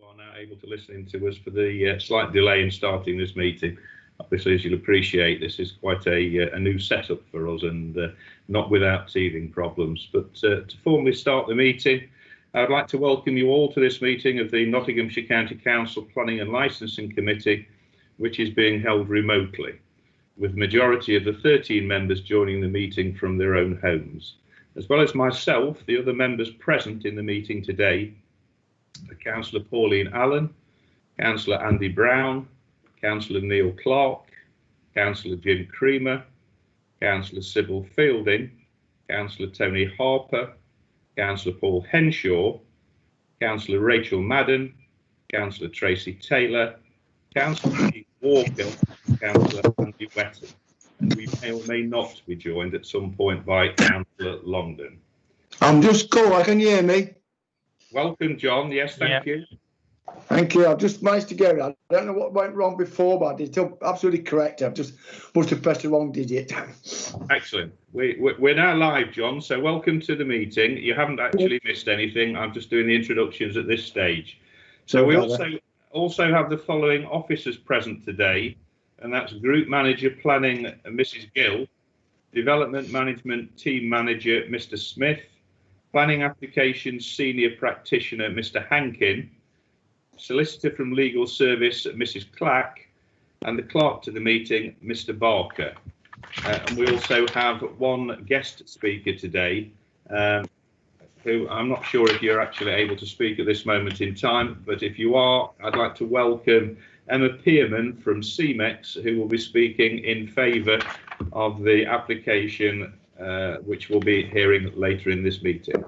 are now able to listen to us for the slight delay in starting this meeting. Obviously, as you'll appreciate, this is quite a new setup for us and not without teething problems. But to formally start the meeting, I would like to welcome you all to this meeting of the Nottinghamshire County Council Planning and Licensing Committee, which is being held remotely, with the majority of the 13 members joining the meeting from their own homes. As well as myself, the other members present in the meeting today are Councillor Pauline Allen, Councillor Andy Brown, Councillor Neil Clark, Councillor Jim Creamer, Councillor Sybil Fielding, Councillor Tony Harper, Councillor Paul Henshaw, Councillor Rachel Madden, Councillor Tracy Taylor, Councillor Keith Walker, Councillor Andy Wetton, and we may or may not be joined at some point by Councillor Longden. I'm just cool. Can you hear me? Welcome, John. Yes, thank you. Thank you. I've just managed to get it. I don't know what went wrong before, but I did absolutely correct. I've just must have pressed the wrong digit. Excellent. We're now live, John. So welcome to the meeting. You haven't actually missed anything. I'm just doing the introductions at this stage. So we also have the following officers present today, and that's Group Manager Planning, Mrs. Gill, Development Management Team Manager, Mr. Smith, Planning Applications Senior Practitioner, Mr. Hankin, Solicitor from Legal Service, Mrs. Clack, and the Clerk to the meeting, Mr. Barker. And we also have one guest speaker today, who I'm not sure if you're actually able to speak at this moment in time, but if you are, I'd like to welcome Emma Pearman from CEMEX, who will be speaking in favour of the application, which we'll be hearing later in this meeting.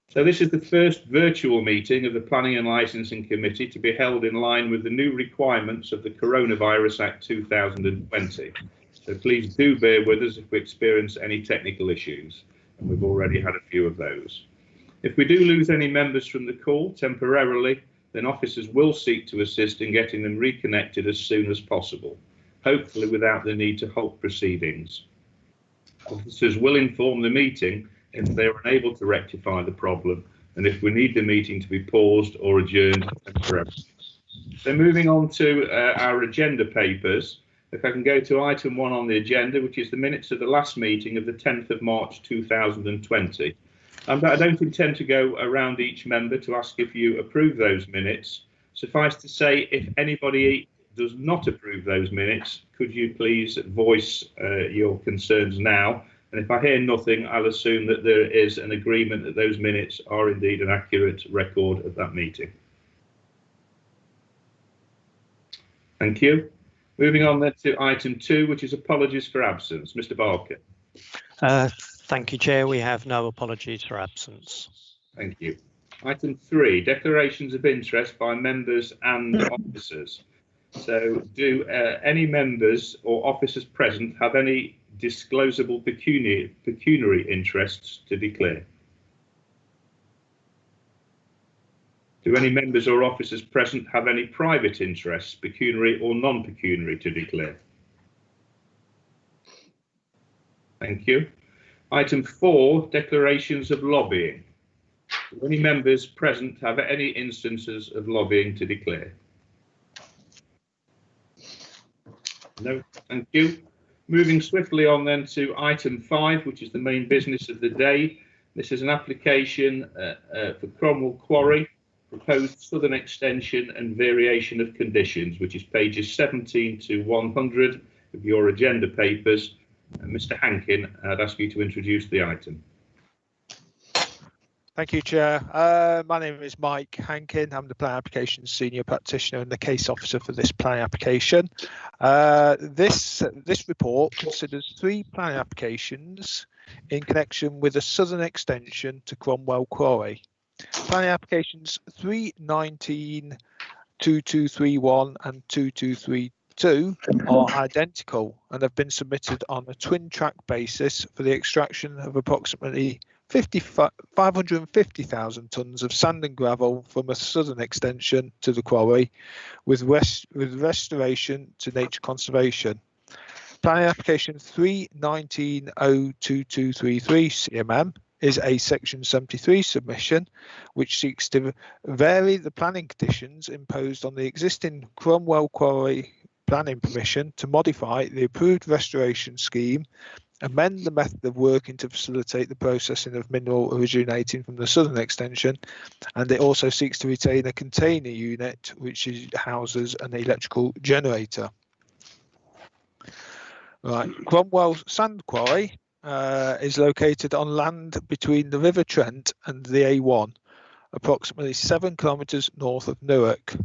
So this is the first virtual meeting of the Planning and Licensing Committee to be held in line with the new requirements of the Coronavirus Act 2020. So please do bear with us if we experience any technical issues, and we've already had a few of those. If we do lose any members from the call temporarily, then officers will seek to assist in getting them reconnected as soon as possible, hopefully without the need to halt proceedings. Officers will inform the meeting if they are unable to rectify the problem, and if we need the meeting to be paused or adjourned temporarily. So moving on to our agenda papers, if I can go to item 1 on the agenda, which is the minutes of the last meeting of the 10th of March 2020. I don't intend to go around each member to ask if you approve those minutes. Suffice to say, if anybody does not approve those minutes, could you please voice your concerns now? And if I hear nothing, I'll assume that there is an agreement that those minutes are indeed an accurate record of that meeting. Thank you. Moving on then to item 2, which is apologies for absence. Mr. Barker. Thank you, Chair. We have no apologies for absence. Thank you. Item 3, declarations of interest by members and officers. So do any members or officers present have any disclosable pecuniary interests to declare? Do any members or officers present have any private interests, pecuniary or non-pecuniary, to declare? Thank you. Item 4, declarations of lobbying. Do any members present have any instances of lobbying to declare? No, thank you. Moving swiftly on then to item 5, which is the main business of the day. This is an application for Cromwell Quarry, proposed southern extension and variation of conditions, which is pages 17 to 100 of your agenda papers. Mr. Hankin, I'd ask you to introduce the item. Thank you, Chair. My name is Mike Hankin. I'm the Planning Applications Senior Practitioner and the Case Officer for this planning application. This report considers 3 planning applications in connection with a southern extension to Cromwell Quarry. Planning applications 319, 2231 and 2232 are identical and have been submitted on a twin track basis for the extraction of approximately 550,000 tonnes of sand and gravel from a southern extension to the quarry with restoration to nature conservation. Planning application 319-02233 CMM is a Section 73 submission, which seeks to vary the planning conditions imposed on the existing Cromwell Quarry planning permission to modify the approved restoration scheme, amend the method of working to facilitate the processing of mineral originating from the southern extension, and it also seeks to retain a container unit which houses an electrical generator. Right, Cromwell Sand Quarry is located on land between the River Trent and the A1, approximately 7 kilometres north of Newark.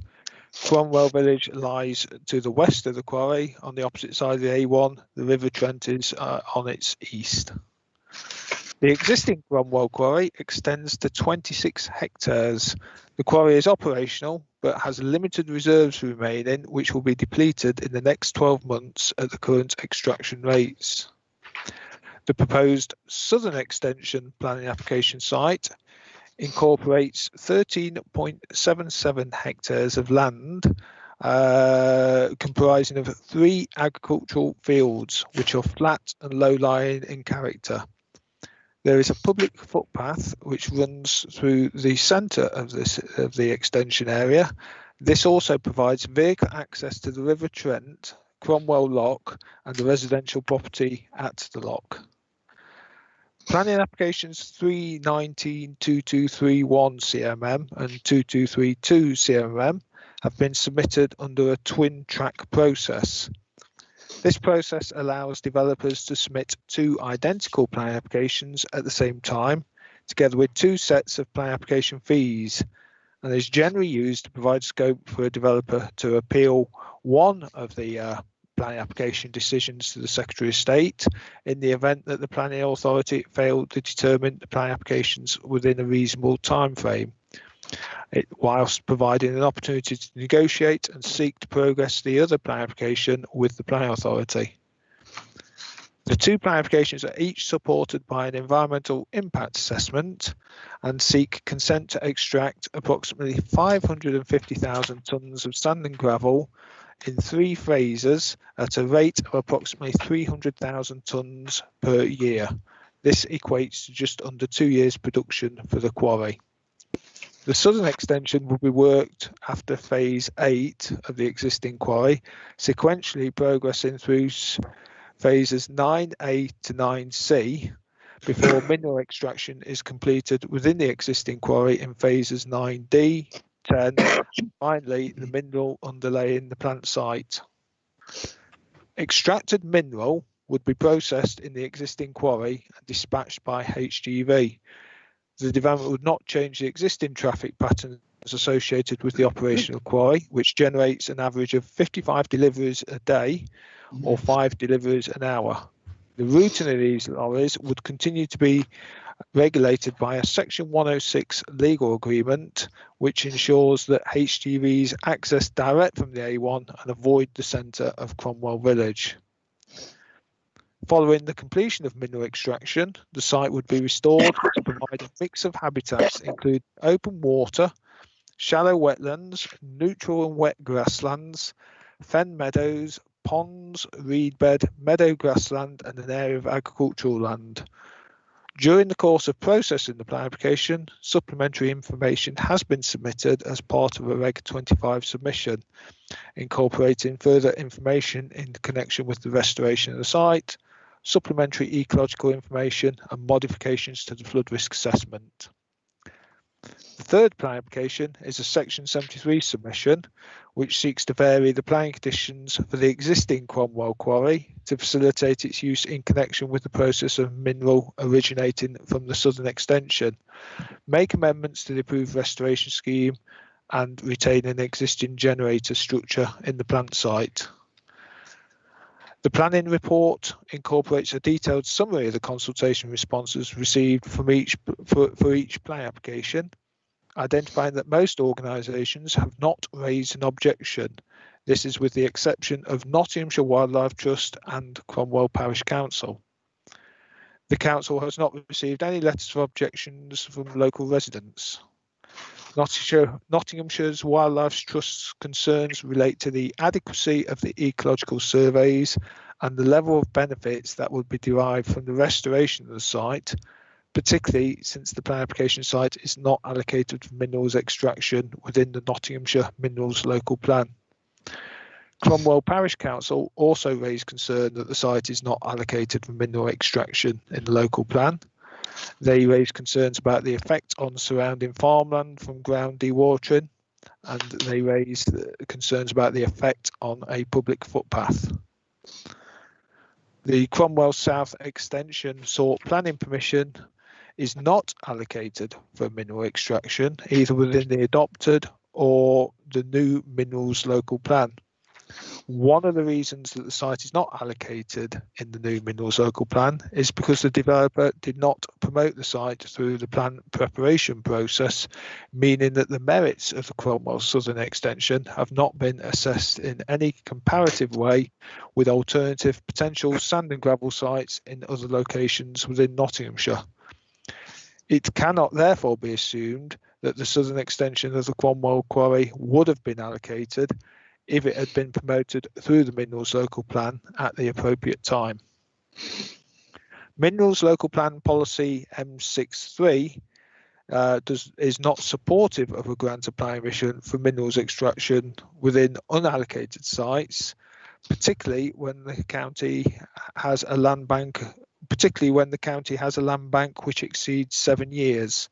Cromwell Village lies to the west of the quarry. On the opposite side of the A1, the River Trent is on its east. The existing Cromwell Quarry extends to 26 hectares. The quarry is operational but has limited reserves remaining, which will be depleted in the next 12 months at the current extraction rates. The proposed southern extension planning application site incorporates 13.77 hectares of land comprising of 3 agricultural fields which are flat and low-lying in character. There is a public footpath which runs through the centre of the extension area. This also provides vehicle access to the River Trent, Cromwell Lock and the residential property at the lock. Planning applications 319-2231 CMM and 2232 CMM have been submitted under a twin track process. This process allows developers to submit 2 identical planning applications at the same time, together with 2 sets of planning application fees, and is generally used to provide scope for a developer to appeal one of the planning application decisions to the Secretary of State in the event that the planning authority failed to determine the planning applications within a reasonable time frame, whilst providing an opportunity to negotiate and seek to progress the other planning application with the planning authority. The 2 planning applications are each supported by an environmental impact assessment and seek consent to extract approximately 550,000 tonnes of sand and gravel in 3 phases at a rate of approximately 300,000 tonnes per year. This equates to just under 2 years production for the quarry. The southern extension will be worked after phase 8 of the existing quarry, sequentially progressing through phases 9A to 9C before mineral extraction is completed within the existing quarry in phases 9D, 10, and finally the mineral underlaying the plant site. Extracted mineral would be processed in the existing quarry and dispatched by HGV. The development would not change the existing traffic patterns associated with the operational quarry, which generates an average of 55 deliveries a day or 5 deliveries an hour. The routing of these lorries would continue to be regulated by a Section 106 legal agreement, which ensures that HGVs access direct from the A1 and avoid the centre of Cromwell Village. Following the completion of mineral extraction, the site would be restored to provide a mix of habitats, including open water, shallow wetlands, neutral and wet grasslands, fen meadows, ponds, reed bed, meadow grassland, and an area of agricultural land. During the course of processing the plan application, supplementary information has been submitted as part of a Reg 25 submission, incorporating further information in connection with the restoration of the site, supplementary ecological information and modifications to the flood risk assessment. The third plan application is a Section 73 submission, which seeks to vary the planning conditions for the existing Cromwell Quarry to facilitate its use in connection with the process of mineral originating from the southern extension, make amendments to the approved restoration scheme, and retain an existing generator structure in the plant site. The planning report incorporates a detailed summary of the consultation responses received from for each plan application, identifying that most organisations have not raised an objection. This is with the exception of Nottinghamshire Wildlife Trust and Cromwell Parish Council. The council has not received any letters of objections from local residents. Nottinghamshire's Wildlife Trust's concerns relate to the adequacy of the ecological surveys and the level of benefits that would be derived from the restoration of the site, particularly since the plan application site is not allocated for minerals extraction within the Nottinghamshire Minerals Local Plan. Cromwell Parish Council also raised concern that the site is not allocated for mineral extraction in the local plan. They raised concerns about the effect on surrounding farmland from ground dewatering, and they raised concerns about the effect on a public footpath. The Cromwell South extension sought planning permission is not allocated for mineral extraction, either within the adopted or the new minerals local plan. One of the reasons that the site is not allocated in the new minerals local plan is because the developer did not promote the site through the plan preparation process, meaning that the merits of the Cromwell Southern extension have not been assessed in any comparative way with alternative potential sand and gravel sites in other locations within Nottinghamshire. It cannot therefore be assumed that the southern extension of the Cromwell Quarry would have been allocated if it had been promoted through the Minerals Local Plan at the appropriate time. Minerals Local Plan Policy M63 is not supportive of a grant of planning permission for minerals extraction within unallocated sites, particularly when the county has a land bank which exceeds 7 years.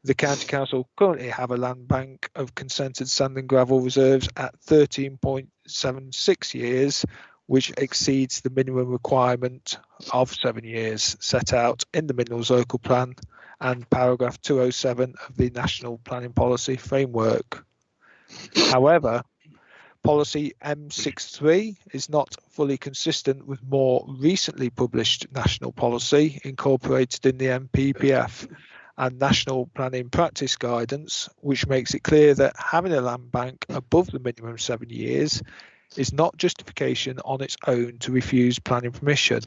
The County Council currently have a land bank of consented sand and gravel reserves at 13.76 years, which exceeds the minimum requirement of 7 years set out in the Minerals Local Plan and paragraph 207 of the National Planning Policy Framework. However, Policy M63 is not fully consistent with more recently published national policy incorporated in the NPPF and National Planning Practice Guidance, which makes it clear that having a land bank above the minimum 7 years is not justification on its own to refuse planning permission,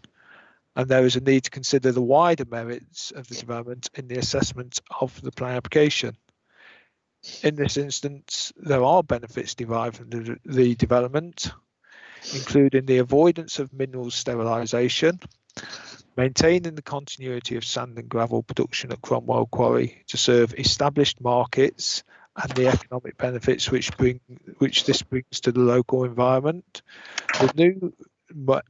and there is a need to consider the wider merits of the development in the assessment of the plan application. In this instance, there are benefits derived from the development, including the avoidance of minerals sterilisation, maintaining the continuity of sand and gravel production at Cromwell Quarry to serve established markets and the economic benefits which this brings to the local environment. The new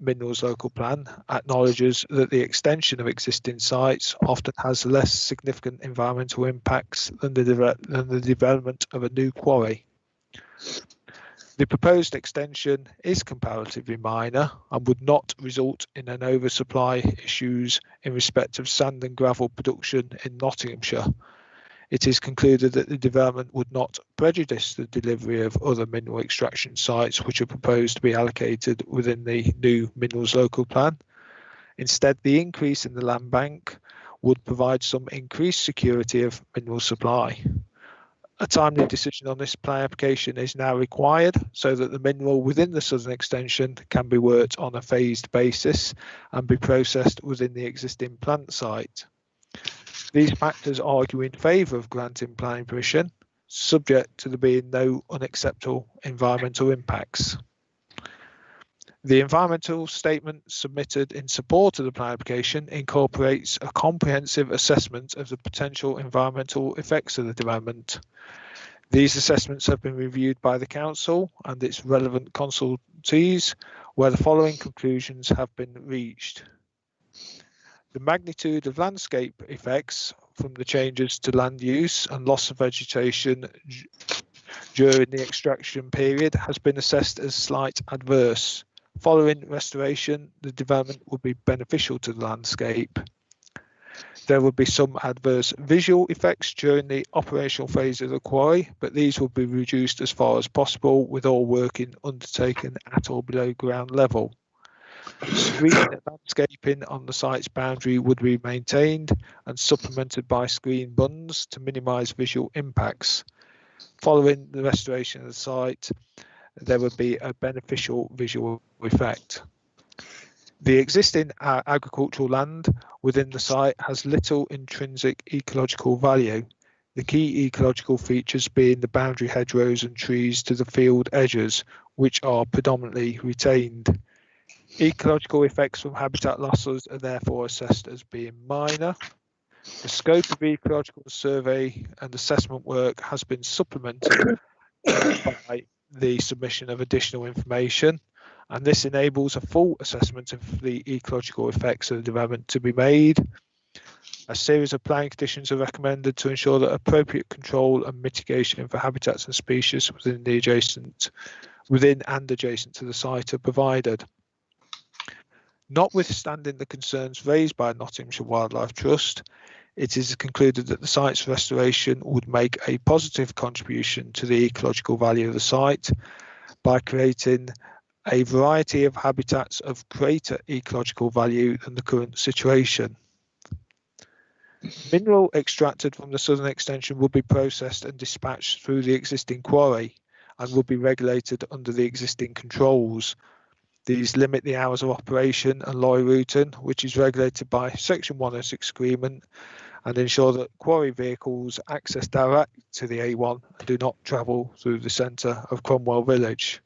Minerals Local Plan acknowledges that the extension of existing sites often has less significant environmental impacts than the development of a new quarry. The proposed extension is comparatively minor and would not result in an oversupply issues in respect of sand and gravel production in Nottinghamshire. It is concluded that the development would not prejudice the delivery of other mineral extraction sites which are proposed to be allocated within the new Minerals Local Plan. Instead, the increase in the land bank would provide some increased security of mineral supply. A timely decision on this plan application is now required so that the mineral within the southern extension can be worked on a phased basis and be processed within the existing plant site. These factors argue in favour of granting planning permission, subject to there being no unacceptable environmental impacts. The environmental statement submitted in support of the plan application incorporates a comprehensive assessment of the potential environmental effects of the development. These assessments have been reviewed by the Council and its relevant consultees, where the following conclusions have been reached. The magnitude of landscape effects from the changes to land use and loss of vegetation during the extraction period has been assessed as slight adverse. Following restoration, the development would be beneficial to the landscape. There would be some adverse visual effects during the operational phase of the quarry, but these will be reduced as far as possible with all working undertaken at or below ground level. Screening and landscaping on the site's boundary would be maintained and supplemented by screen bunds to minimise visual impacts. Following the restoration of the site, there would be a beneficial visual effect. The existing agricultural land within the site has little intrinsic ecological value, the key ecological features being the boundary hedgerows and trees to the field edges, which are predominantly retained. Ecological effects from habitat losses are therefore assessed as being minor. The scope of ecological survey and assessment work has been supplemented by the submission of additional information, and this enables a full assessment of the ecological effects of the development to be made. A series of planning conditions are recommended to ensure that appropriate control and mitigation for habitats and species within and adjacent to the site are provided. Notwithstanding the concerns raised by Nottinghamshire Wildlife Trust, it is concluded that the site's restoration would make a positive contribution to the ecological value of the site by creating a variety of habitats of greater ecological value than the current situation. Mineral extracted from the southern extension will be processed and dispatched through the existing quarry and will be regulated under the existing controls. These limit the hours of operation and lorry routing, which is regulated by Section 106 agreement, and ensure that quarry vehicles access direct to the A1 and do not travel through the centre of Cromwell village.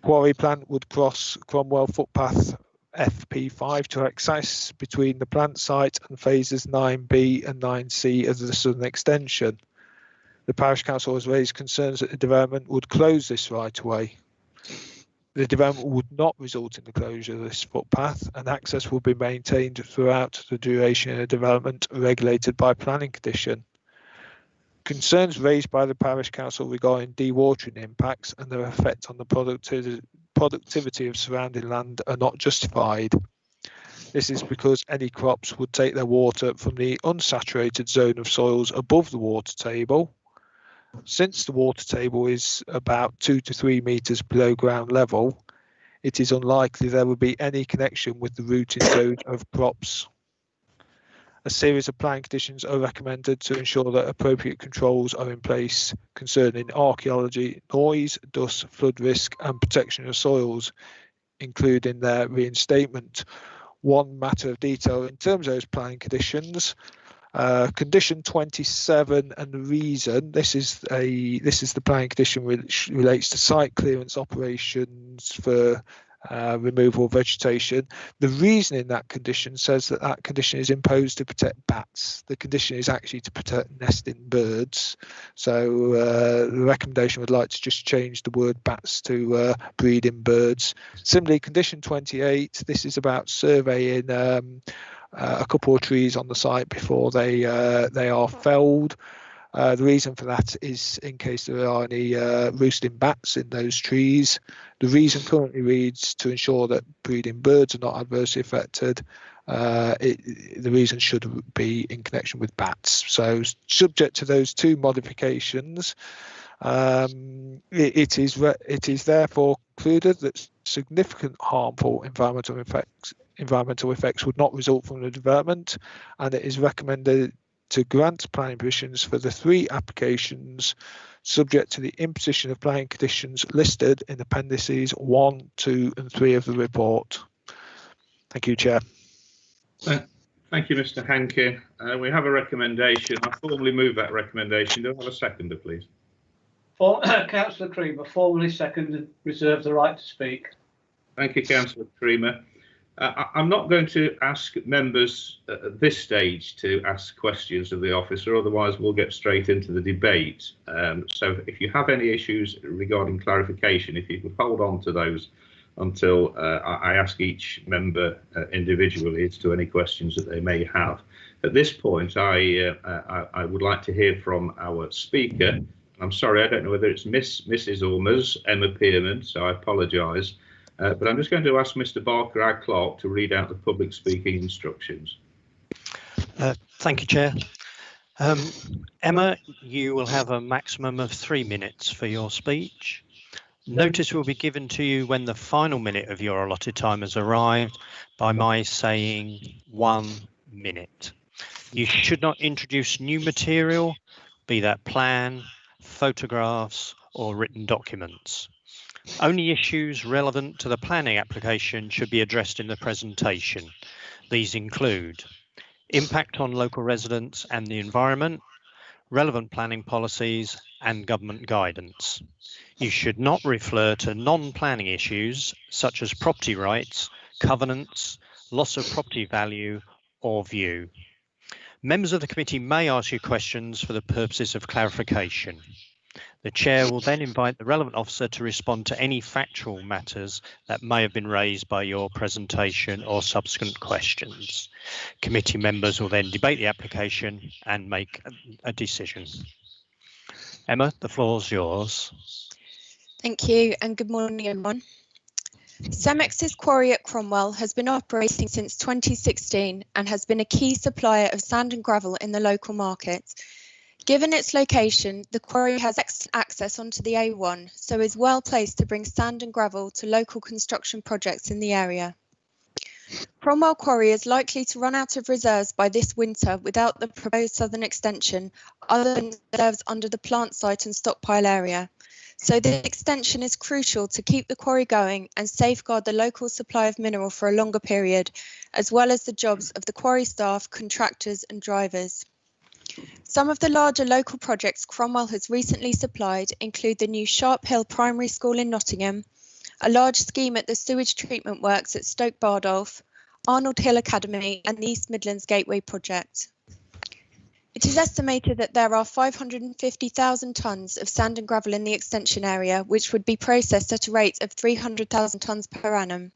Quarry plant would cross Cromwell footpath FP5 to access between the plant site and phases 9B and 9C of the southern extension. The parish council has raised concerns that the development would close this right of way. The development would not result in the closure of this footpath, and access will be maintained throughout the duration of the development, regulated by planning condition. Concerns raised by the parish council regarding dewatering impacts and their effect on the productivity of surrounding land are not justified. This is because any crops would take their water from the unsaturated zone of soils above the water table. Since the water table is about 2 to 3 metres below ground level, it is unlikely there will be any connection with the rooting zone of crops. A series of planning conditions are recommended to ensure that appropriate controls are in place concerning archaeology, noise, dust, flood risk and protection of soils, including their reinstatement. One matter of detail in terms of those planning conditions. Condition 27 and the reason, this is the planning condition which relates to site clearance operations for removal of vegetation. The reason in that condition says that condition is imposed to protect bats. The condition is actually to protect nesting birds. So the recommendation would like to just change the word bats to breeding birds. Similarly, condition 28, this is about surveying a couple of trees on the site before they are felled. The reason for that is in case there are any roosting bats in those trees. The reason currently reads to ensure that breeding birds are not adversely affected. The reason should be in connection with bats. So subject to those two modifications, it is therefore concluded that significant harmful environmental effects would not result from the development, and it is recommended to grant planning permissions for the 3 applications subject to the imposition of planning conditions listed in appendices 1, 2 and 3 of the report. Thank you, Chair. Thank you, Mr. Hankin. We have a recommendation. I formally move that recommendation. Do I have a seconder, please? Councillor Creamer, formally seconded, reserve the right to speak. Thank you, Councillor Creamer. I'm not going to ask members at this stage to ask questions of the officer, otherwise we'll get straight into the debate. So if you have any issues regarding clarification, if you could hold on to those until I ask each member individually as to any questions that they may have. At this point, I would like to hear from our speaker. I'm sorry, I don't know whether it's Mrs. or Ms. Emma Pearman, so I apologise. But I'm just going to ask Mr. Barker, our clerk, to read out the public speaking instructions. Thank you, Chair. Emma, you will have a maximum of 3 minutes for your speech. Notice will be given to you when the final minute of your allotted time has arrived by my saying 1 minute. You should not introduce new material, be that plan, photographs or written documents. Only issues relevant to the planning application should be addressed in the presentation. These include impact on local residents and the environment, relevant planning policies and government guidance. You should not refer to non-planning issues such as property rights, covenants, loss of property value or view. Members of the committee may ask you questions for the purposes of clarification. The chair will then invite the relevant officer to respond to any factual matters that may have been raised by your presentation or subsequent questions. Committee members will then debate the application and make a decision. Emma, the floor is yours. Thank you and good morning everyone. Cemex's quarry at Cromwell has been operating since 2016 and has been a key supplier of sand and gravel in the local market. Given its location, the quarry has excellent access onto the A1, so is well placed to bring sand and gravel to local construction projects in the area. Cromwell Quarry is likely to run out of reserves by this winter without the proposed southern extension, other than reserves under the plant site and stockpile area. So this extension is crucial to keep the quarry going and safeguard the local supply of mineral for a longer period, as well as the jobs of the quarry staff, contractors and drivers. Some of the larger local projects Cromwell has recently supplied include the new Sharp Hill Primary School in Nottingham, a large scheme at the sewage treatment works at Stoke Bardolph, Arnold Hill Academy and the East Midlands Gateway project. It is estimated that there are 550,000 tonnes of sand and gravel in the extension area, which would be processed at a rate of 300,000 tonnes per annum.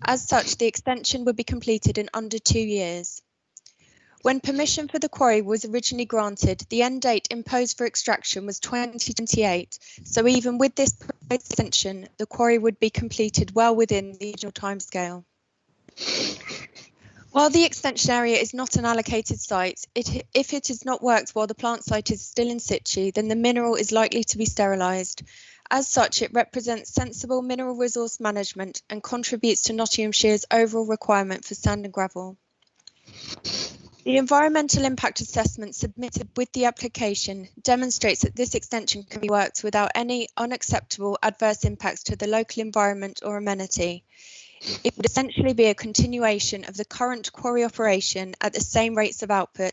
As such, the extension would be completed in under 2 years. When permission for the quarry was originally granted, the end date imposed for extraction was 2028, so even with this extension, the quarry would be completed well within the original timescale. While the extension area is not an allocated site, if it is not worked while the plant site is still in situ, then the mineral is likely to be sterilised. As such, it represents sensible mineral resource management and contributes to Nottinghamshire's overall requirement for sand and gravel. The environmental impact assessment submitted with the application demonstrates that this extension can be worked without any unacceptable adverse impacts to the local environment or amenity. It would essentially be a continuation of the current quarry operation at the same rates of output,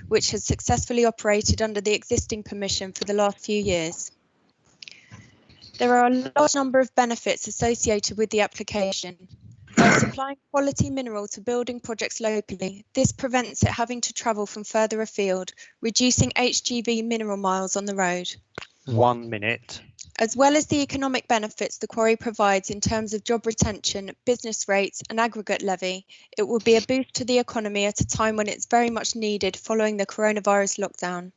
which has successfully operated under the existing permission for the last few years. There are a large number of benefits associated with the application. By supplying quality mineral to building projects locally, this prevents it having to travel from further afield, reducing HGV mineral miles on the road. 1 minute. As well as the economic benefits the quarry provides in terms of job retention, business rates and aggregate levy, it will be a boost to the economy at a time when it's very much needed following the coronavirus lockdown.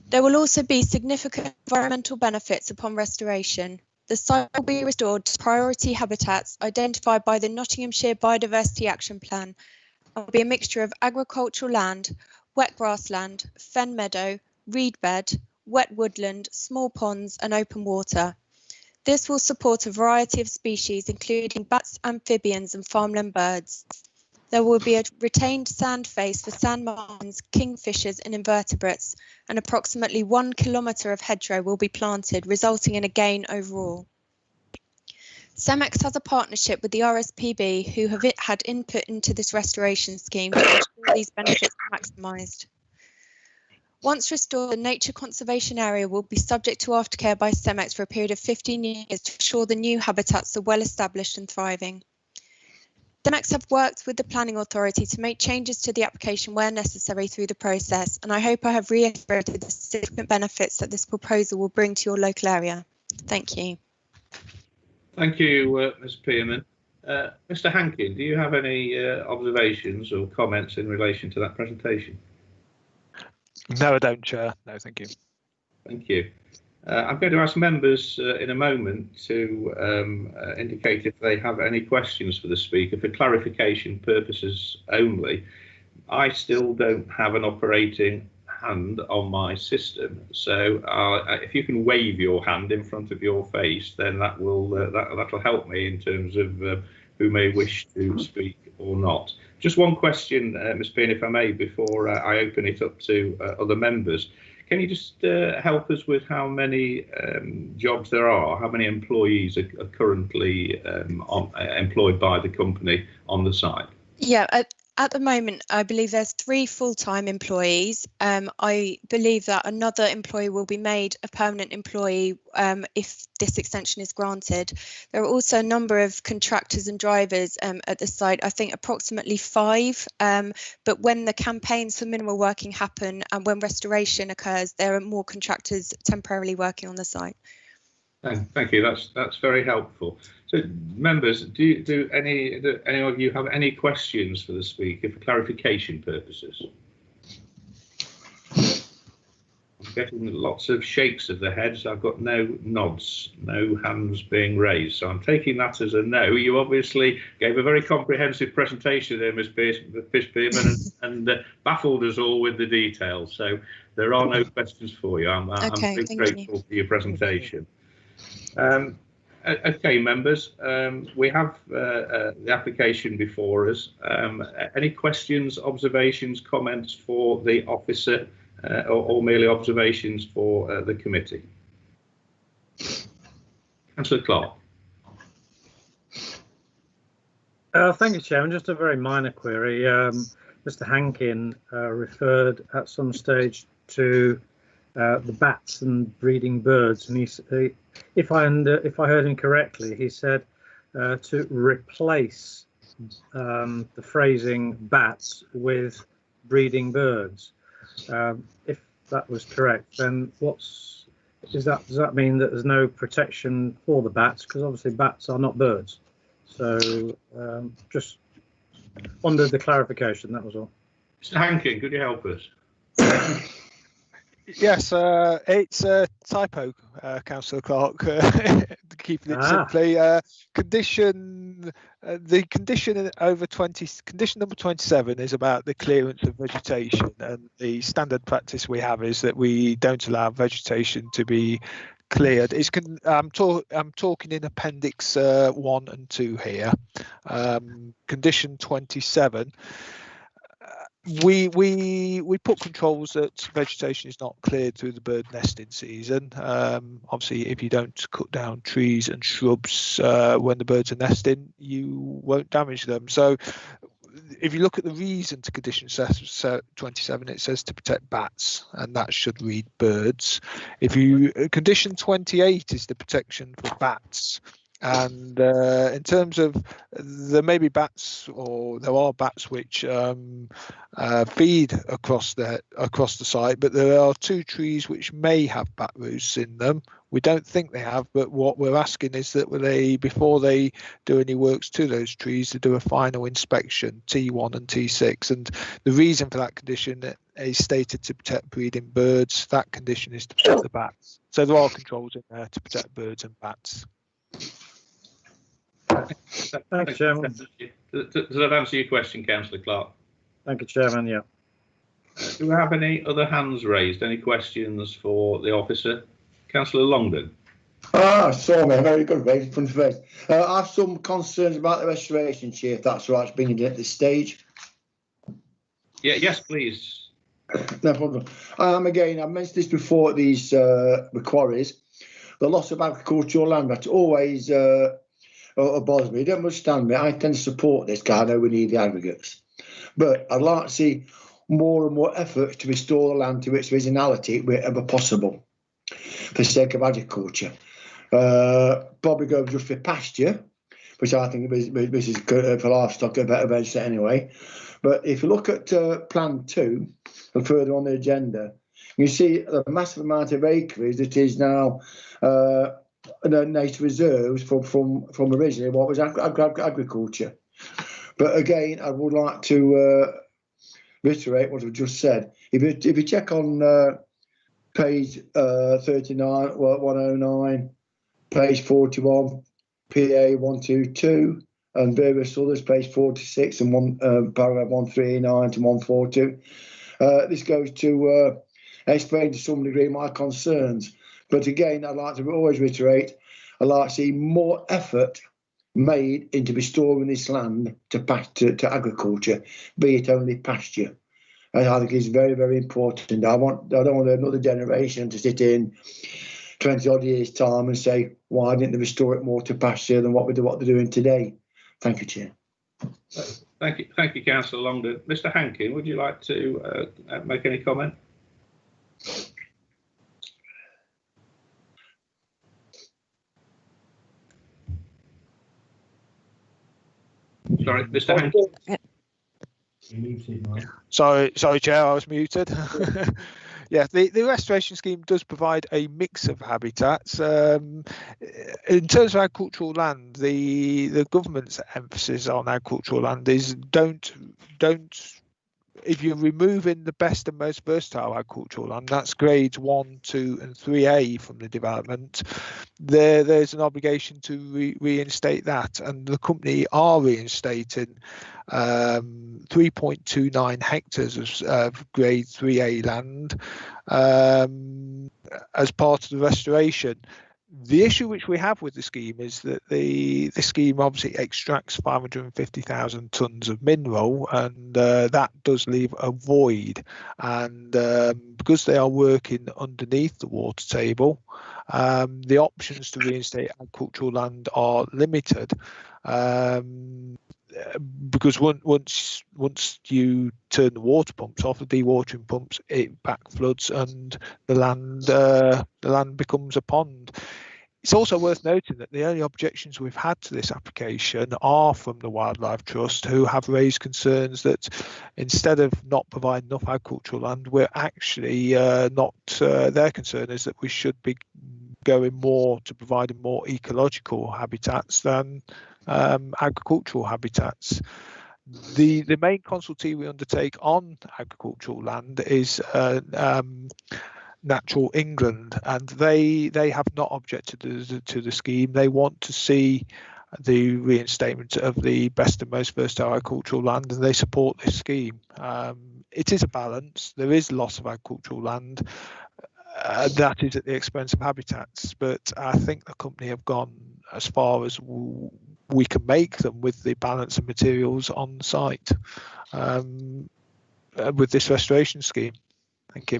There will also be significant environmental benefits upon restoration. The site will be restored to priority habitats identified by the Nottinghamshire Biodiversity Action Plan and will be a mixture of agricultural land, wet grassland, fen meadow, reed bed, wet woodland, small ponds and open water. This will support a variety of species including bats, amphibians and farmland birds. There will be a retained sand face for sand martins, kingfishers and invertebrates, and approximately 1 kilometre of hedgerow will be planted, resulting in a gain overall. Cemex has a partnership with the RSPB, who have had input into this restoration scheme to ensure these benefits are maximised. Once restored, the nature conservation area will be subject to aftercare by Cemex for a period of 15 years to ensure the new habitats are well established and thriving. Cemex have worked with the Planning Authority to make changes to the application where necessary through the process, and I hope I have reiterated the significant benefits that this proposal will bring to your local area. Thank you. Thank you, Ms Pearman. Mr Hankin, do you have any observations or comments in relation to that presentation? No, I don't, Chair. No, thank you. Thank you. I'm going to ask members in a moment to indicate if they have any questions for the speaker for clarification purposes only. I still don't have an operating hand on my system, so if you can wave your hand in front of your face, then that will that'll help me in terms of who may wish to speak or not. Just one question, Ms Pearman, if I may, before I open it up to other members. Can you just help us with how many jobs there are, how many employees are currently employed by the company on the site? Yeah, At the moment, I believe there's 3 full-time employees. I believe that another employee will be made a permanent employee if this extension is granted. There are also a number of contractors and drivers at the site, I think approximately 5, but when the campaigns for minimal working happen and when restoration occurs, there are more contractors temporarily working on the site. Thank you. That's very helpful. So, members, do any of you have any questions for the speaker for clarification purposes? I'm getting lots of shakes of the heads. I've got no nods, no hands being raised. So I'm taking that as a no. You obviously gave a very comprehensive presentation there, Ms. Fishbeam, and baffled us all with the details. So there are no questions for you. I'm very grateful for your presentation. Okay, members, we have the application before us. Any questions, observations, comments for the officer or merely observations for the committee? Councillor Clark. Thank you, Chairman. Just a very minor query. Mr. Hankin referred at some stage to the bats and breeding birds, and if I heard him correctly, he said to replace the phrasing bats with breeding birds. If that was correct, then does that mean that there's no protection for the bats? Because obviously bats are not birds. So just wanted the clarification. That was all. Mr. Hankin, could you help us? Yes, it's a typo, Councillor Clark. Keeping it simply, condition number 27 is about the clearance of vegetation, and the standard practice we have is that we don't allow vegetation to be cleared. I'm talking in Appendix 1 and 2 here. Condition 27. We put controls that vegetation is not cleared through the bird nesting season. Obviously, if you don't cut down trees and shrubs when the birds are nesting, you won't damage them. So if you look at the reason to condition 27, it says to protect bats, and that should read birds. Condition 28 is the protection for bats. And in terms of, there may be bats, or there are bats which feed across the site, but there are 2 trees which may have bat roosts in them. We don't think they have, but what we're asking is that before they do any works to those trees, to do a final inspection, T1 and T6. And the reason for that condition is stated to protect breeding birds. That condition is to protect the bats. So there are controls in there to protect birds and bats. Thank you, Chairman. Does that answer your question, Councillor Clark? Thank you, Chairman. Yeah. Do we have any other hands raised? Any questions for the officer? Councillor Longden. Sorry, very good, very front face. I have some concerns about the restoration, Chair, if that's right, bringing it at this stage. Yeah, yes, please. No problem. Again, I've mentioned this before, these the quarries. The loss of agricultural land, that's always bothers me. Don't understand me. I tend to support this because I know we need the aggregates. But I'd like to see more and more efforts to restore the land to its originality wherever possible, for the sake of agriculture. Probably go just for pasture, which I think this is good for livestock, a better venture anyway. But if you look at Plan 2, and further on the agenda, you see the massive amount of acreage that is now nature reserves from originally what was agriculture. But again, I would like to reiterate what I've just said. If you check on page 39, 109, page 41, PA 122, and various others, page 46 and paragraph 139 to 142, this goes to explain to some degree my concerns. But again, I'd like to always reiterate, I'd like to see more effort made into restoring this land to agriculture, be it only pasture. And I think it's very, very important. I don't want another generation to sit in 20 odd years' time and say, why didn't they restore it more to pasture than what they're doing today? Thank you, Chair. Thank you, Councillor Longden. Mr. Hankin, would you like to make any comment? Sorry, Mr. Hankin. Sorry, Chair, I was muted. Yeah, the restoration scheme does provide a mix of habitats. In terms of agricultural land, the government's emphasis on agricultural land is don't. If you're removing the best and most versatile agricultural land, that's grades 1, 2 and 3A from the development, there's an obligation to reinstate that, and the company are reinstating 3.29 hectares of grade 3A land as part of the restoration. The issue which we have with the scheme is that the scheme obviously extracts 550,000 tonnes of mineral, and that does leave a void. And because they are working underneath the water table, the options to reinstate agricultural land are limited. Because once you turn the water pumps off, the dewatering pumps, it back floods and the land becomes a pond. It's also worth noting that the only objections we've had to this application are from the Wildlife Trust, who have raised concerns that instead of not providing enough agricultural land, we're actually not. Their concern is that we should be going more to providing more ecological habitats than agricultural habitats. The main consultee we undertake on agricultural land is Natural England, and they have not objected to the scheme. They want to see the reinstatement of the best and most versatile agricultural land, and they support this scheme. It is a balance. There is loss of agricultural land. That is at the expense of habitats, but I think the company have gone as far as we can make them with the balance of materials on site with this restoration scheme. Thank you.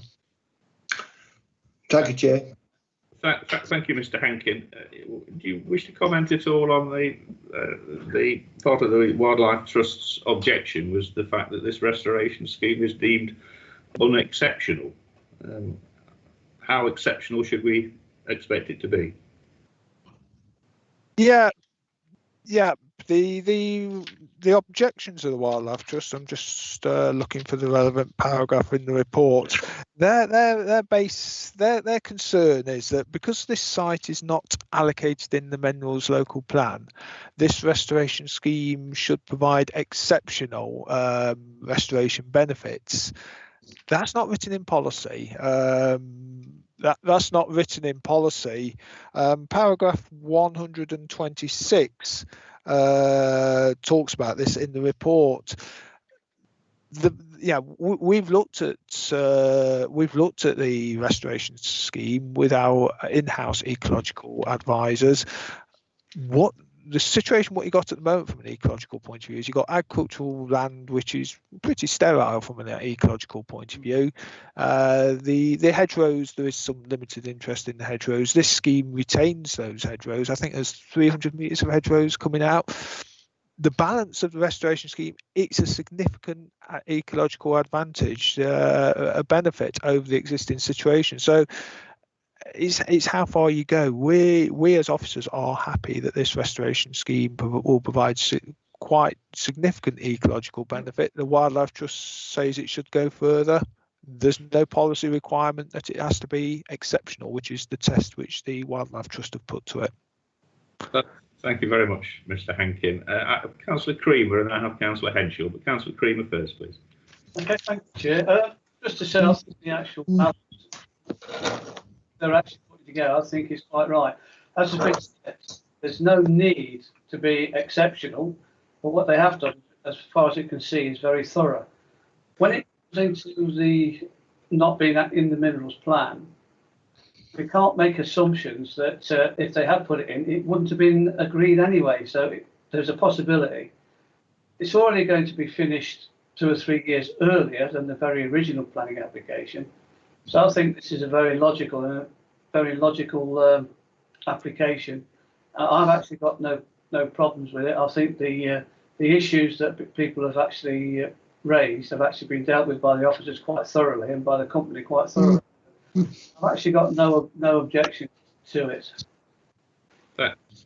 Thank you, Chair. Thank you, Mr. Hankin. Do you wish to comment at all on the part of the Wildlife Trust's objection was the fact that this restoration scheme is deemed unexceptional? How exceptional should we expect it to be? Yeah. The objections of the Wildlife Trust, I'm just looking for the relevant paragraph in the report. Their concern is that because this site is not allocated in the Minerals Local Plan, this restoration scheme should provide exceptional restoration benefits. That's not written in policy. That's not written in policy. Paragraph 126 talks about this in the report. We've looked at the restoration scheme with our in-house ecological advisors. What you got at the moment from an ecological point of view is you've got agricultural land which is pretty sterile from an ecological point of view. The hedgerows, there is some limited interest in the hedgerows. This scheme retains those hedgerows. I think there's 300 metres of hedgerows coming out. The balance of the restoration scheme, it's a significant ecological advantage, a benefit over the existing situation. So it's how far you go. We as officers are happy that this restoration scheme will provide quite significant ecological benefit. The Wildlife Trust says it should go further. There's no policy requirement that it has to be exceptional, which is the test which the Wildlife Trust have put to it. Thank you very much, Mr. Hankin. Councillor Creamer, and I have Councillor Henshaw, but Councillor Creamer first, please. Okay, thank you, Chair. Just to say, I think the actual balance they're actually putting together, I think is quite right. As has been said, there's no need to be exceptional, but what they have done, as far as you can see, is very thorough. When it comes into the not being in the minerals plan, we can't make assumptions that if they had put it in, it wouldn't have been agreed anyway. So there's a possibility. It's already going to be finished 2 or 3 years earlier than the very original planning application. So I think this is a very logical application. I've actually got no problems with it. I think the the issues that people have actually raised have actually been dealt with by the officers quite thoroughly and by the company quite thoroughly. I've actually got no objection to it.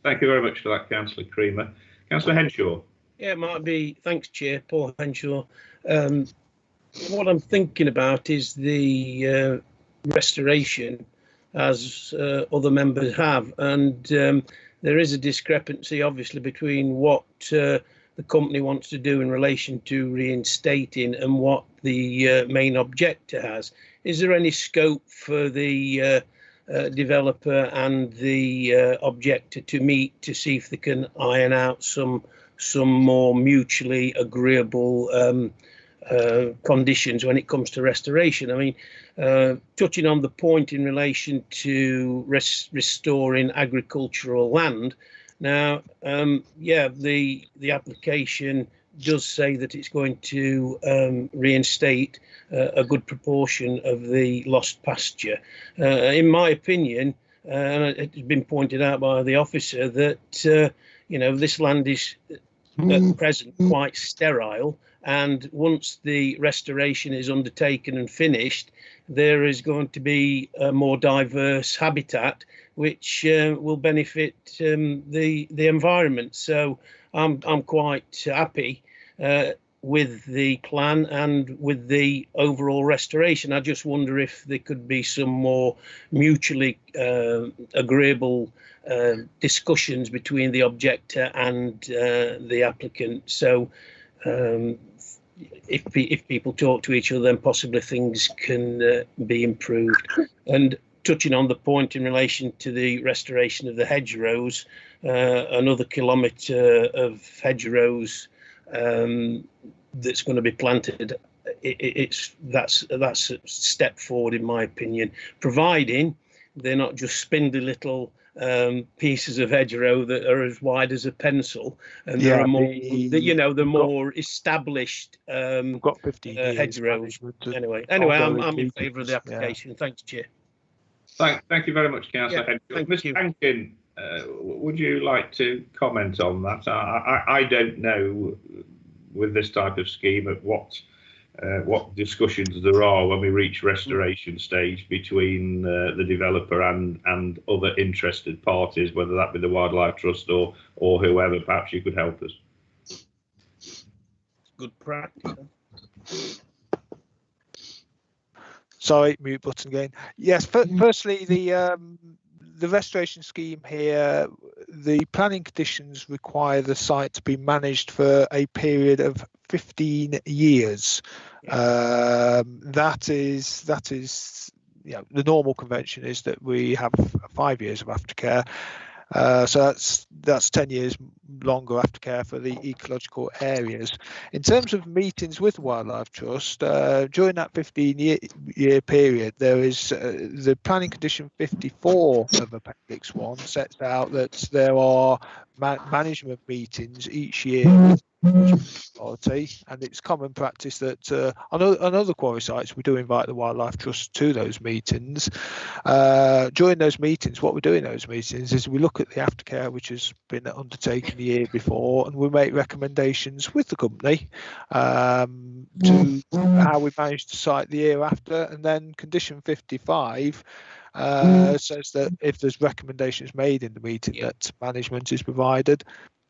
Thank you very much for that, Councillor Creamer. Councillor Henshaw. Yeah, it might be. Thanks, Chair. Paul Henshaw. What I'm thinking about is the restoration, as other members have, and there is a discrepancy, obviously, between what the company wants to do in relation to reinstating and what the main objector has. Is there any scope for the developer and the objector to meet to see if they can iron out some more mutually agreeable conditions when it comes to restoration? I mean, touching on the point in relation to restoring agricultural land. Now, yeah, the application does say that it's going to reinstate a good proportion of the lost pasture. In my opinion, and it's been pointed out by the officer, that you know, this land is at present quite sterile, and once the restoration is undertaken and finished, there is going to be a more diverse habitat which will benefit the environment. So I'm quite happy with the plan and with the overall restoration. I just wonder if there could be some more mutually agreeable discussions between the objector and the applicant. So if people talk to each other, then possibly things can be improved. And touching on the point in relation to the restoration of the hedgerows, another kilometre of hedgerows that's going to be planted, that's a step forward, in my opinion, providing they're not just spindly little pieces of hedgerow that are as wide as a pencil, and there are more, you know, the more established got 15 hedgerows. Anyway, I'm in favour of the application. Yeah. Thanks, Chair. Thank you very much, Councillor Henshaw. Mr. Hankin, would you like to comment on that? I don't know with this type of scheme at what discussions there are when we reach restoration stage between the developer and other interested parties, whether that be the Wildlife Trust or whoever. Perhaps you could help us. Good practice. Sorry, mute button again. Yes, firstly, the restoration scheme here, the planning conditions require the site to be managed for a period of 15 years. That is, you know, the normal convention is that we have 5 years of aftercare. So that's 10 years longer aftercare for the ecological areas. In terms of meetings with Wildlife Trust, during that 15-year period, there is the planning condition 54 of Appendix 1 sets out that there are management meetings each year. Authority, and it's common practice that on other quarry sites we do invite the Wildlife Trust to those meetings. During those meetings, what we do in those meetings is we look at the aftercare which has been undertaken the year before, and we make recommendations with the company to how we manage the site the year after. And then condition 55 says that if there's recommendations made in the meeting that management is provided,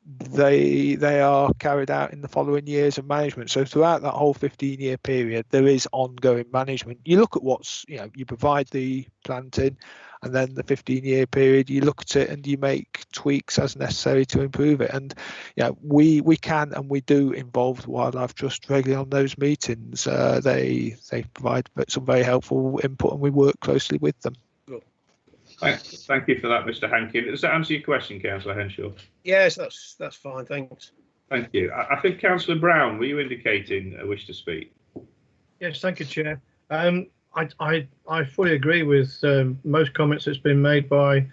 they are carried out in the following years of management. So throughout that whole 15-year period, there is ongoing management. You look at what's, you know, you provide the planting, and then the 15-year period, you look at it and you make tweaks as necessary to improve it. And yeah, we can and we do involve the Wildlife Trust regularly on those meetings. They provide some very helpful input, and we work closely with them. Thank you for that, Mr. Hankin. Does that answer your question, Councillor Henshaw? Yes, that's fine. Thanks. Thank you. I think Councillor Brown, were you indicating a wish to speak? Yes, thank you, Chair. I fully agree with most comments that's been made by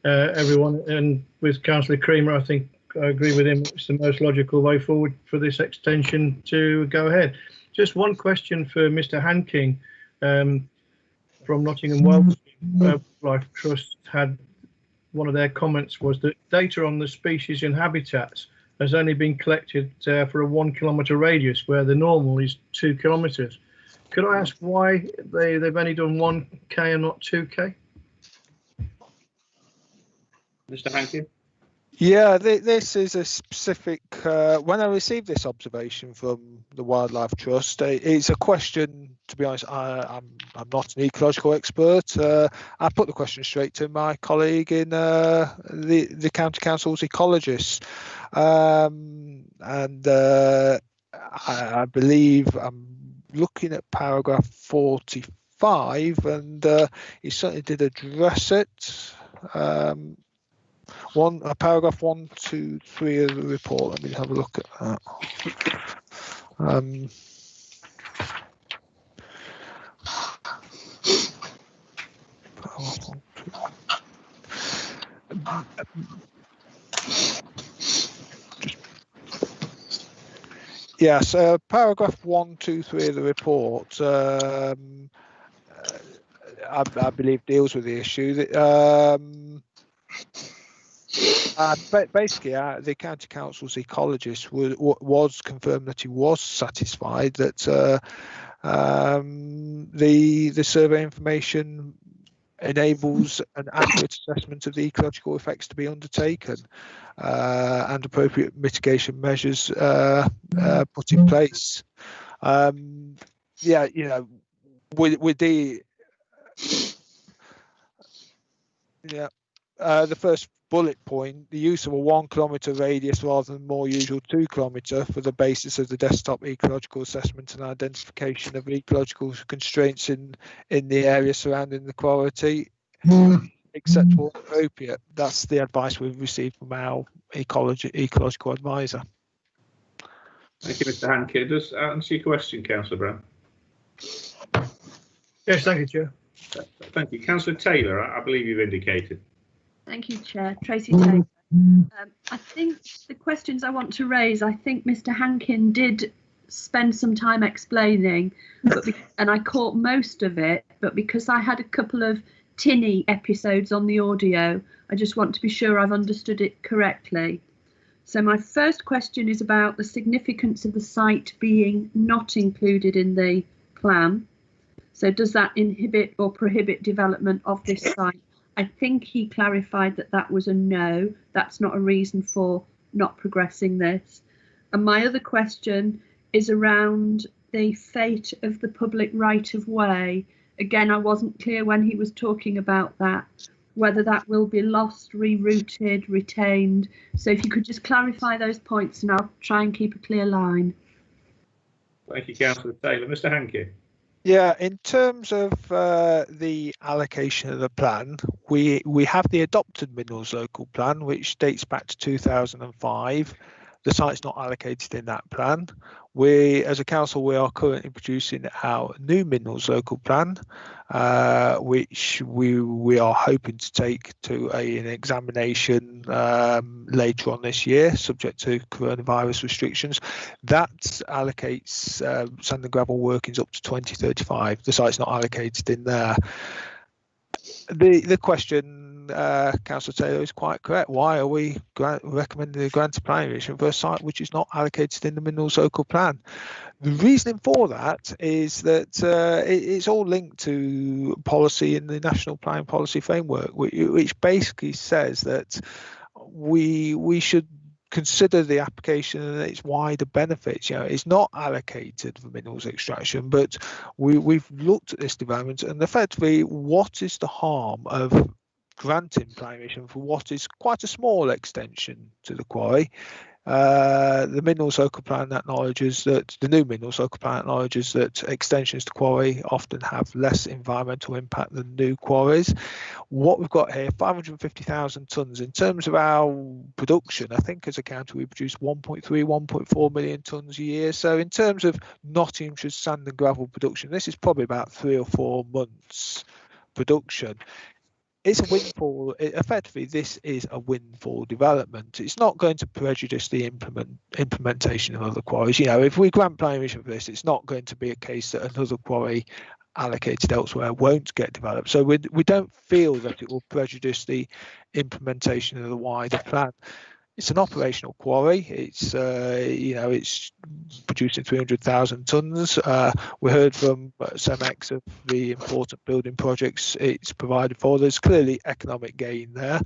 everyone, and with Councillor Creamer, I think I agree with him. It's the most logical way forward for this extension to go ahead. Just one question for Mr. Hankin from Nottingham Wells. Wildlife Trust had one of their comments was that data on the species and habitats has only been collected for a 1 kilometre radius, where the normal is 2 kilometres. Could I ask why they've only done 1k and not 2k? Mr. Hankin? Yeah, this is a specific. When I received this observation from the Wildlife Trust, it's a question. To be honest, I'm not an ecological expert. I put the question straight to my colleague in the County Council's ecologist, and I believe I'm looking at paragraph 45, and he certainly did address it. Paragraph 1, 2, 3 of the report. Let me have a look at that. Yes, paragraph 1, 2, 3 of the report. I believe deals with the issue. Basically, the County Council's ecologist was confirmed that he was satisfied that the survey information enables an accurate assessment of the ecological effects to be undertaken and appropriate mitigation measures put in place. Yeah, you know, with the first bullet point, the use of a 1 kilometre radius rather than more usual 2 kilometre for the basis of the desktop ecological assessment and identification of ecological constraints in the area surrounding the quarry, acceptable and appropriate. That's the advice we've received from our ecological advisor. Thank you, Mr. Hankin. Does that answer your question, Councillor Brown? Yes, thank you, Chair. Thank you. Councillor Taylor, I believe you've indicated. Thank you, Chair. Tracy Taylor. I think the questions I want to raise, I think Mr. Hankin did spend some time explaining, and I caught most of it, but because I had a couple of tinny episodes on the audio, I just want to be sure I've understood it correctly. So my first question is about the significance of the site being not included in the plan. So does that inhibit or prohibit development of this site? I think he clarified that that was a no. That's not a reason for not progressing this. And my other question is around the fate of the public right of way. Again, I wasn't clear when he was talking about that, whether that will be lost, rerouted, retained. So if you could just clarify those points, and I'll try and keep a clear line. Thank you, Councillor Taylor. Mr. Hankin. Yeah, in terms of the allocation of the plan, we have the adopted minerals local plan, which dates back to 2005. The site's not allocated in that plan. We, as a council, we are currently producing our new minerals local plan, which we are hoping to take to an examination later on this year, subject to coronavirus restrictions. That allocates sand and gravel workings up to 2035. The site's not allocated in there. The question, Councillor Taylor, is quite correct. Why are we recommending the grant of planning permission for a site which is not allocated in the minerals local plan? The reasoning for that is that it's all linked to policy in the National Planning Policy Framework, which basically says that we should consider the application and its wider benefits. You know, it's not allocated for minerals extraction, but we've looked at this development, and effectively, what is the harm of granting planning permission for what is quite a small extension to the quarry? The minerals local plan acknowledges that the new minerals local plan acknowledges that extensions to quarry often have less environmental impact than new quarries. What we've got here, 550,000 tonnes. In terms of our production, I think as a county we produce 1.4 million tonnes a year. So in terms of Nottinghamshire's sand and gravel production, this is probably about 3 or 4 months production. It's a windfall. Effectively, this is a windfall development. It's not going to prejudice the implementation of other quarries. You know, if we grant planning permission for this, it's not going to be a case that another quarry allocated elsewhere won't get developed. So we don't feel that it will prejudice the implementation of the wider plan. It's an operational quarry. It's it's producing 300,000 tonnes. We heard from Cemex of the important building projects it's provided for. There's clearly economic gain there.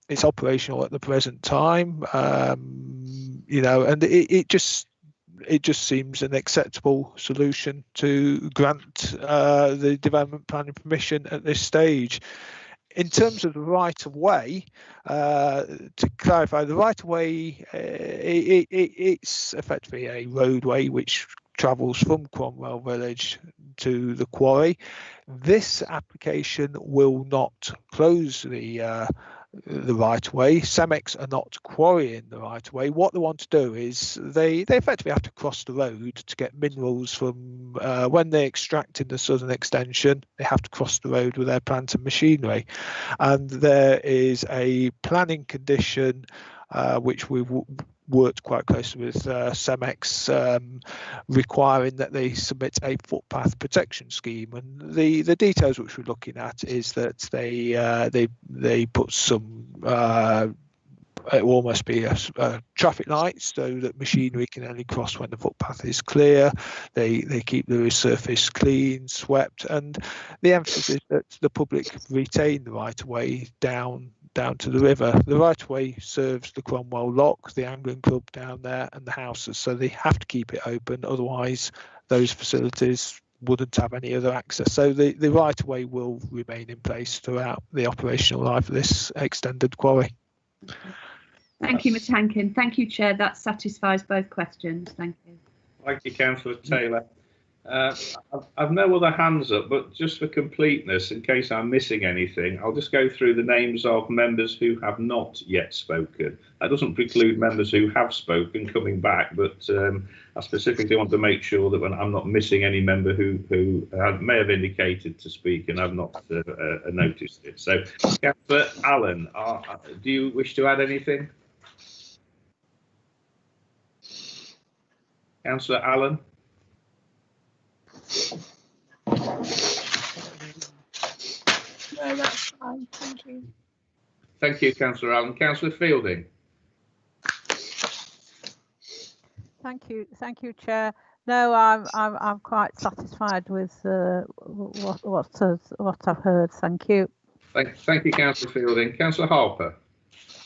It's operational at the present time, and it just seems an acceptable solution to grant the development planning permission at this stage. In terms of the right of way, to clarify, the right of way it's effectively a roadway which travels from Cromwell Village to the quarry. This application will not close the right of way. Cemex are not quarrying the right of way. What they want to do is they effectively have to cross the road to get minerals from when they extract in the southern extension. They have to cross the road with their plant and machinery, and there is a planning condition which we've worked quite closely with Cemex, requiring that they submit a footpath protection scheme. And the details which we're looking at is that they put some it will almost be a traffic light so that machinery can only cross when the footpath is clear. They keep the surface clean, swept, and the emphasis is that the public retain the right of way down to the river. The right of way serves the Cromwell Lock, the angling club down there, and the houses, so they have to keep it open, otherwise those facilities wouldn't have any other access. So the right of way will remain in place throughout the operational life of this extended quarry. Thank you, Mr. Hankin. Thank you, Chair. That satisfies both questions. Thank you. Thank you, Councillor Taylor. I've no other hands up, but just for completeness, in case I'm missing anything, I'll just go through the names of members who have not yet spoken. That doesn't preclude members who have spoken coming back, but I specifically want to make sure that I'm not missing any member who may have indicated to speak and I've not noticed it. So, Councillor Allen, do you wish to add anything? Councillor Allen? No, that's fine. Thank you. Thank you, Councillor Allen. Councillor Fielding. Thank you, Chair. No, I'm quite satisfied with what I've heard. Thank you. Thank you, Councillor Fielding. Councillor Harper.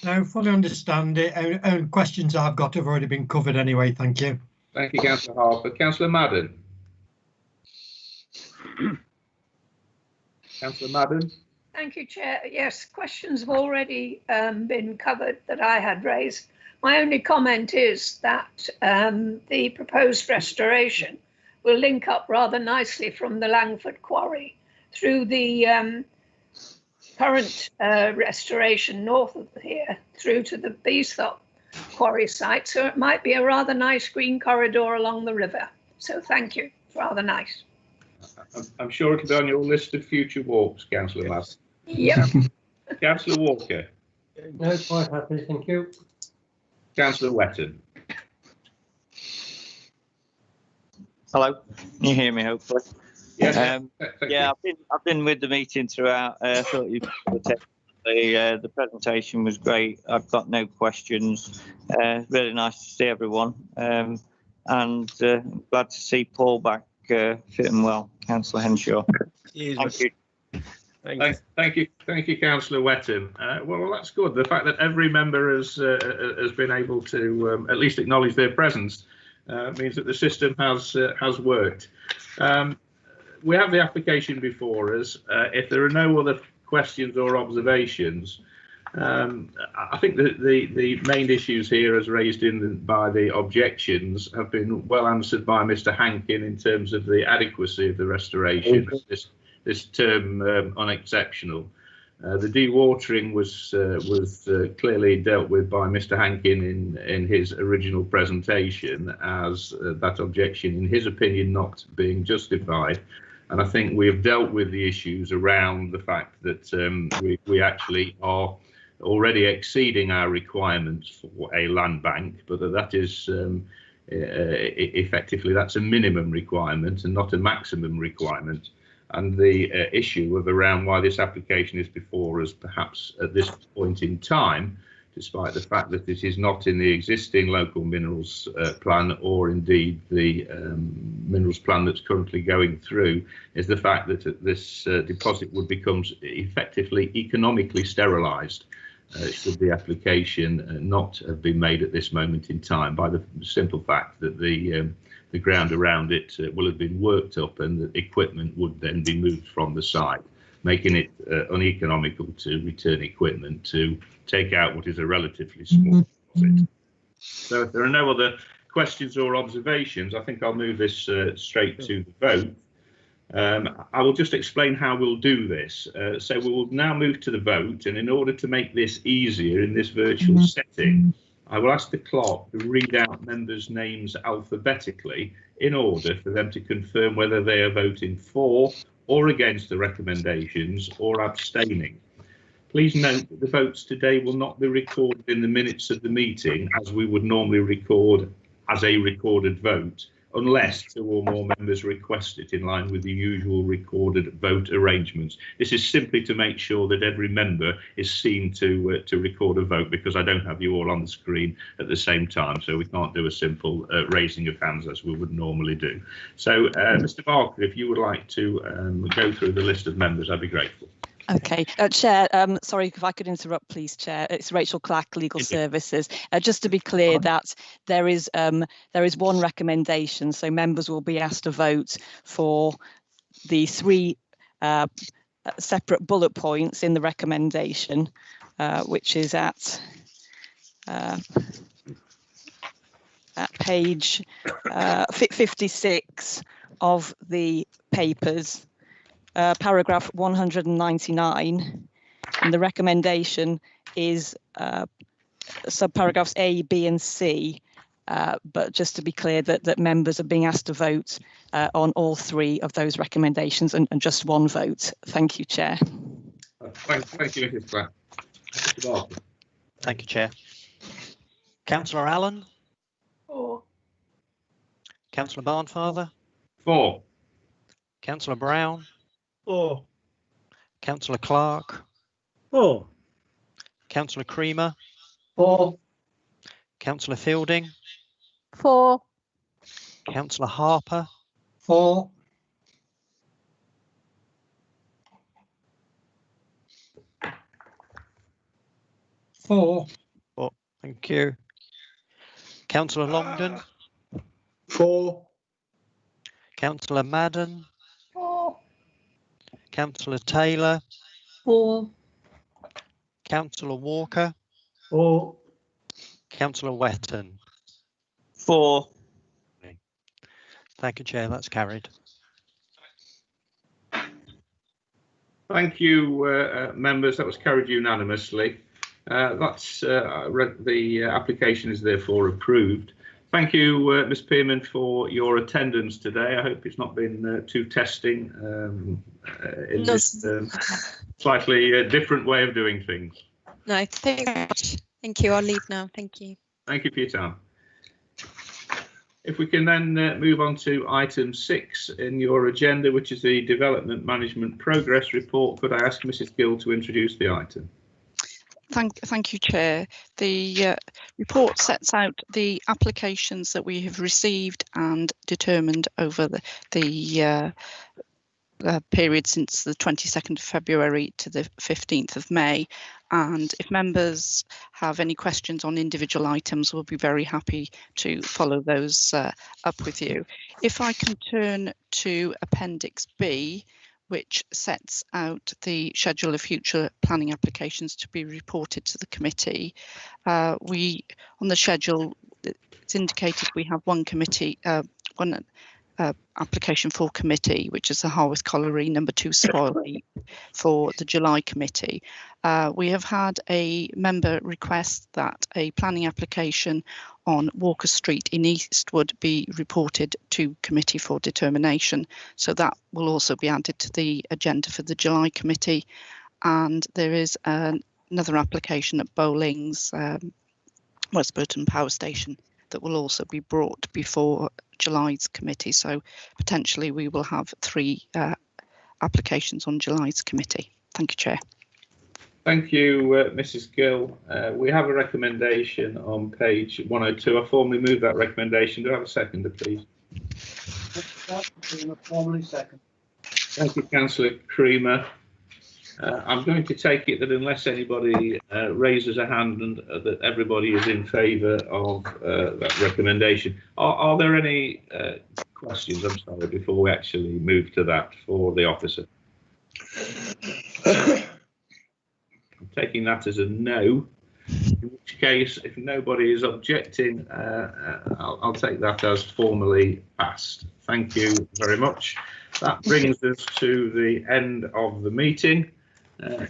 No, fully understand it. Any questions I've got have already been covered anyway. Thank you. Thank you, Councillor Harper. Councillor Madden. Councillor Madden. Thank you, Chair. Yes, questions have already been covered that I had raised. My only comment is that the proposed restoration will link up rather nicely from the Langford Quarry through the current restoration north of here through to the Beesthorpe Quarry site. So it might be a rather nice green corridor along the river. So thank you. It's rather nice. I'm sure it'll be on your list of future walks, Councillor Madden. Yeah. Councillor Walker. No, quite happy, thank you. Councillor Wetton. Hello, can you hear me? Hopefully. Yes. Yeah, I've been with the meeting throughout. I thought the presentation was great. I've got no questions. Really nice to see everyone, and glad to see Paul back fitting well. Councillor Henshaw. Thank you. Thank you, Councillor Wetton. Well, that's good. The fact that every member has been able to at least acknowledge their presence means that the system has worked. We have the application before us. If there are no other questions or observations, I think that the main issues here, as raised by the objections, have been well answered by Mr. Hankin in terms of the adequacy of the restoration. This term unexceptional. The dewatering was clearly dealt with by Mr. Hankin in his original presentation as that objection, in his opinion, not being justified. And I think we have dealt with the issues around the fact that we actually are already exceeding our requirements for a land bank, but that is effectively that's a minimum requirement and not a maximum requirement. And the issue of around why this application is before us, perhaps at this point in time, despite the fact that it is not in the existing local minerals plan, or indeed the minerals plan that's currently going through, is the fact that this deposit would become effectively economically sterilised should the application not have been made at this moment in time, by the simple fact that the ground around it will have been worked up and the equipment would then be moved from the site, making it uneconomical to return equipment to take out what is a relatively small deposit. So if there are no other questions or observations, I think I'll move this straight to the vote. I will just explain how we'll do this. So we will now move to the vote, and in order to make this easier in this virtual setting, I will ask the clerk to read out members' names alphabetically in order for them to confirm whether they are voting for or against the recommendations or abstaining. Please note that the votes today will not be recorded in the minutes of the meeting as we would normally record as a recorded vote, unless 2 or more members request it in line with the usual recorded vote arrangements. This is simply to make sure that every member is seen to record a vote, because I don't have you all on the screen at the same time, so we can't do a simple raising of hands as we would normally do. So, Mr. Barker, if you would like to go through the list of members, I'd be grateful. Okay, Chair, sorry if I could interrupt, please, Chair. It's Rachel Clack, Legal Services. Just to be clear that there is one recommendation, so members will be asked to vote for the 3 separate bullet points in the recommendation, which is at page 56 of the papers. Paragraph 199, and the recommendation is subparagraphs A, B and C, but just to be clear that members are being asked to vote on all 3 of those recommendations and just 1 vote. Thank you, Chair. Thank you, Mrs. Clack. Thank you, Chair. Councillor Allen? For. Councillor Barnfather? For. Councillor Brown? 4. Councillor Clark? 4. Councillor Creamer? 4. Councillor Fielding? 4. Councillor Harper? 4. Four. Thank you. Councillor Longden? 4. Councillor Madden? 4. Councillor Taylor? 4. Councillor Walker? 4. Councillor Wetton? 4. Thank you, Chair. That's carried. Thank you, members. That was carried unanimously. The application is therefore approved. Thank you, Ms. Pearman, for your attendance today. I hope it's not been too testing in this slightly different way of doing things. No, thank you very much. Thank you. I'll leave now. Thank you. Thank you for your time. If we can then move on to item 6 in your agenda, which is the Development Management Progress Report. Could I ask Mrs. Gill to introduce the item? Thank you, Chair. The report sets out the applications that we have received and determined over the period since the 22nd of February to the 15th of May. And if members have any questions on individual items, we'll be very happy to follow those up with you. If I can turn to Appendix B, which sets out the schedule of future planning applications to be reported to the committee. On the schedule, it's indicated we have one application for committee, which is the Harworth Colliery number 2 spoil heap for the July committee. We have had a member request that a planning application on Walker Street in Eastwood be reported to committee for determination. So that will also be added to the agenda for the July committee. And there is another application at Bowlings, West Burton Power Station, that will also be brought before July's committee. So potentially we will have 3 applications on July's committee. Thank you, Chair. Thank you, Mrs. Gill. We have a recommendation on page 102. I formally move that recommendation. Do I have a seconder, please? Formally second. Thank you, Councillor Creamer. I'm going to take it that unless anybody raises a hand and that everybody is in favour of that recommendation. Are there any questions, I'm sorry, before we actually move to that for the officer? I'm taking that as a no, in which case, if nobody is objecting, I'll take that as formally passed. Thank you very much. That brings us to the end of the meeting,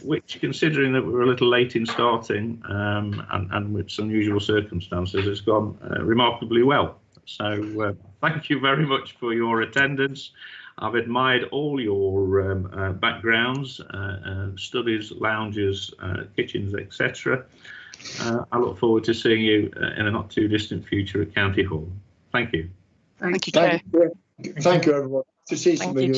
which, considering that we were a little late in starting and with unusual circumstances, has gone remarkably well. So thank you very much for your attendance. I've admired all your backgrounds, studies, lounges, kitchens, etc. I look forward to seeing you in a not too distant future at County Hall. Thank you. Thank you, Chair. Thank you, everyone. To see some of you.